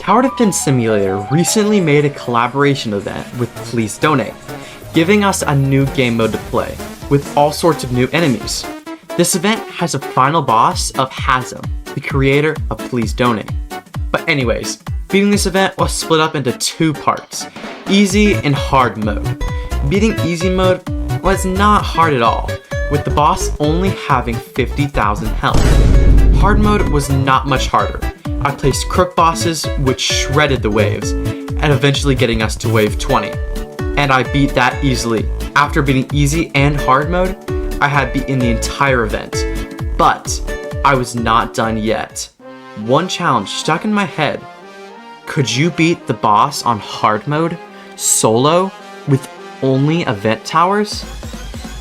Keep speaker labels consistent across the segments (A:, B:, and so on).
A: Tower Defense Simulator recently made a collaboration event with Please Donate, giving us a new game mode to play, with all sorts of new enemies. This event has a final boss of Hazem, the creator of Please Donate. But anyways, beating this event was split up into two parts, easy and hard mode. Beating easy mode was not hard at all, with the boss only having 50,000 health. Hard mode was not much harder. I placed crook bosses which shredded the waves, and eventually getting us to wave 20. And I beat that easily. After beating easy and hard mode, I had beaten the entire event. But I was not done yet. One challenge stuck in my head. Could you beat the boss on hard mode, solo, with only event towers?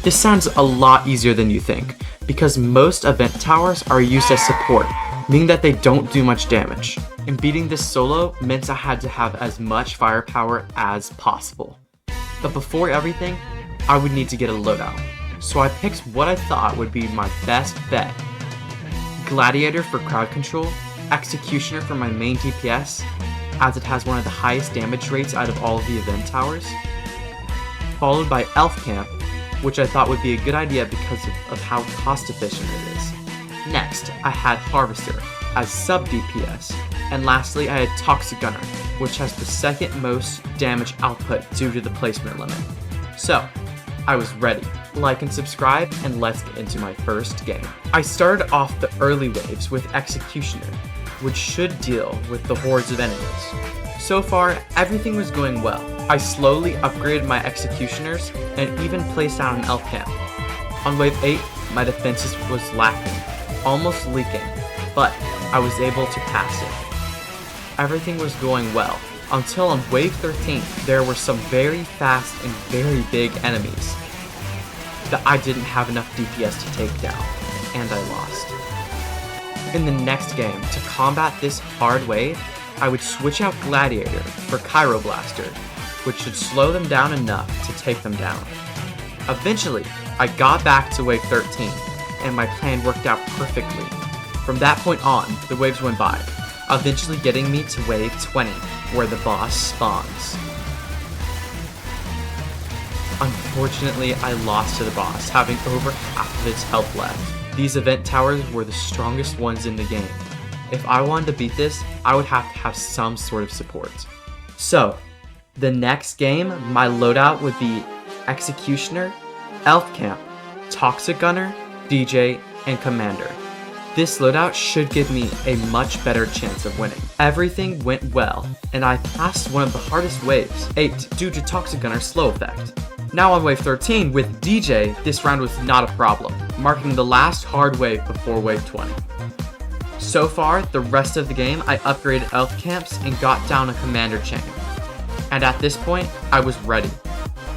A: This sounds a lot easier than you think, because most event towers are used as support, meaning that they don't do much damage. And beating this solo meant I had to have as much firepower as possible. But before everything, I would need to get a loadout. So I picked what I thought would be my best bet. Gladiator for crowd control, Executioner for my main DPS, as it has one of the highest damage rates out of all of the event towers, followed by Elf Camp, which I thought would be a good idea because of how cost efficient it is. Next, I had Harvester as sub DPS, and lastly I had Toxic Gunner, which has the second most damage output due to the placement limit. So, I was ready. Like and subscribe, and let's get into my first game. I started off the early waves with Executioner, which should deal with the hordes of enemies. So far, everything was going well. I slowly upgraded my Executioners and even placed down an Elf Camp. On wave 8, my defenses was lacking, almost leaking, but I was able to pass it. Everything was going well, until on wave 13, there were some very fast and very big enemies that I didn't have enough DPS to take down, and I lost. In the next game, to combat this hard wave, I would switch out Gladiator for Chiroblaster, which should slow them down enough to take them down. Eventually, I got back to wave 13, and my plan worked out perfectly. From that point on, the waves went by, eventually getting me to wave 20, where the boss spawns. Unfortunately, I lost to the boss, having over half of its health left. These event towers were the strongest ones in the game. If I wanted to beat this, I would have to have some sort of support. So, the next game, my loadout would be Executioner, Elf Camp, Toxic Gunner, DJ, and Commander. This loadout should give me a much better chance of winning. Everything went well, and I passed one of the hardest waves, 8, due to Toxic Gunner's slow effect. Now on wave 13, with DJ, this round was not a problem, marking the last hard wave before wave 20. So far, the rest of the game, I upgraded Elf Camps and got down a Commander chain. And at this point, I was ready.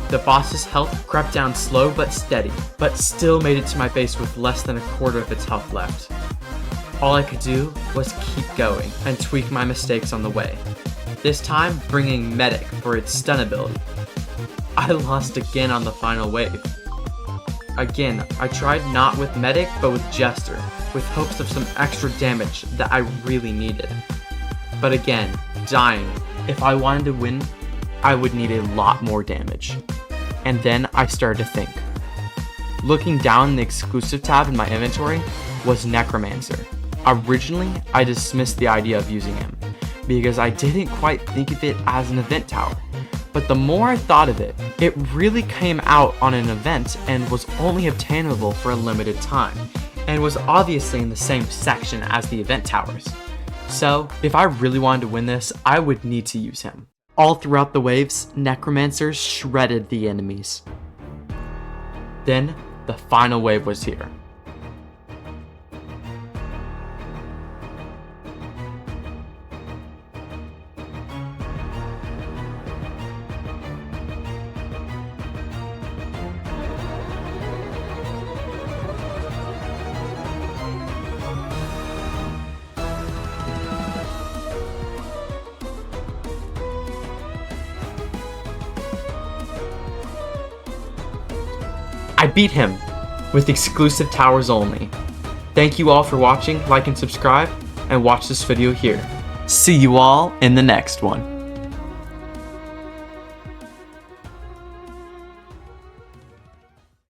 A: The boss's health crept down slow but steady, but still made it to my base with less than a quarter of its health left. All I could do was keep going and tweak my mistakes on the way, this time bringing Medic for its stun ability. I lost again on the final wave. Again, I tried not with Medic but with Jester, with hopes of some extra damage that I really needed. But again, dying. If I wanted to win, I would need a lot more damage. And then I started to think. Looking down in the exclusive tab in my inventory was Necromancer. Originally, I dismissed the idea of using him, because I didn't quite think of it as an event tower. But the more I thought of it, it really came out on an event and was only obtainable for a limited time, and was obviously in the same section as the event towers. So, if I really wanted to win this, I would need to use him. All throughout the waves, Necromancer shredded the enemies. Then, the final wave was here. I beat him, with exclusive towers only. Thank you all for watching, like and subscribe, and watch this video here. See you all in the next one.